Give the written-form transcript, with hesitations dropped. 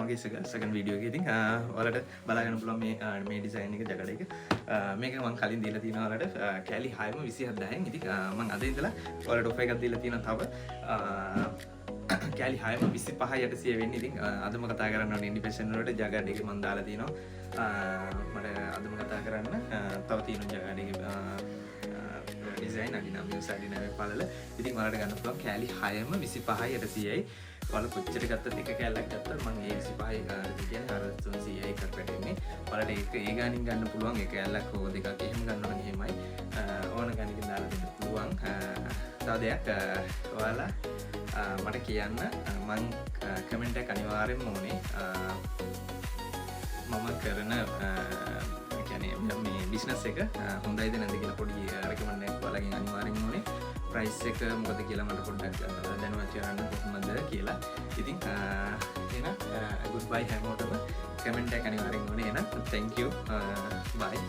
මගේ second video එකේ. ඉතින් ඔයාලට බලා ගන්න පුළුවන් මේ ඩිසයින් එක ජැකට් එක. මේක මම කලින් දීලා තියෙනවා ඔයාලට කැලි 6ම 27000න්. ඉතින් මම අද ඉඳලා ඔයාලට ඔෆර් එකක් දීලා තියෙනවා තව කැලි 6ම 25800 වෙන්නේ. ඉතින් අදම කතා කරන්න ඕනේ ඉන්ඩිපෙන්ඩන්ට් වලට ජැකට් එක මම දාලා තියෙනවා. මට අදම කතා කරන්න තව තියෙනවා ජැකට් එකේ ඩිසයින් අඩිනම් යුසඩිනම් පළල. ඉතින් ඔයාලට ගන්න පුළුවන් කැලි 6ම 25800යි. ඔයාලා කොච්චර ගත්තත් එක කැලක් ගත්තත් මම ඒ 25 කියන්නේ අර 300යි එකක් වැටෙන්නේ. ඔයාලට ඒක ඒ ගානින් ගන්න පුළුවන්. එක කැලක් හෝ දෙකක් එහෙම ගන්නවා නම් එහෙමයි. ඕන ගානකින් දාලා දෙන්න පුළුවන්. තව දෙයක් ඔයාලා මට කියන්න මං කමෙන්ට් එක අනිවාර්යෙන්ම ඕනේ. මම කරන කියන්නේ මේ බිස්නස් එක හොඳයිද නැද්ද කියලා පොඩි රෙකමන්ඩ් එකක් ඔයාලගෙන් අනිවාර්යෙන් ඕනේ. ප්‍රයිස් එක මොකද කියලා මට පොඩ්ඩක් දැනුවත් කරන්න කොහොමද කියලා. ඉතින් එහෙනම් good bye හැමෝටම. කමෙන්ට් එක අනිවාර්යෙන් ඕනේ. එහෙනම් thank you bye.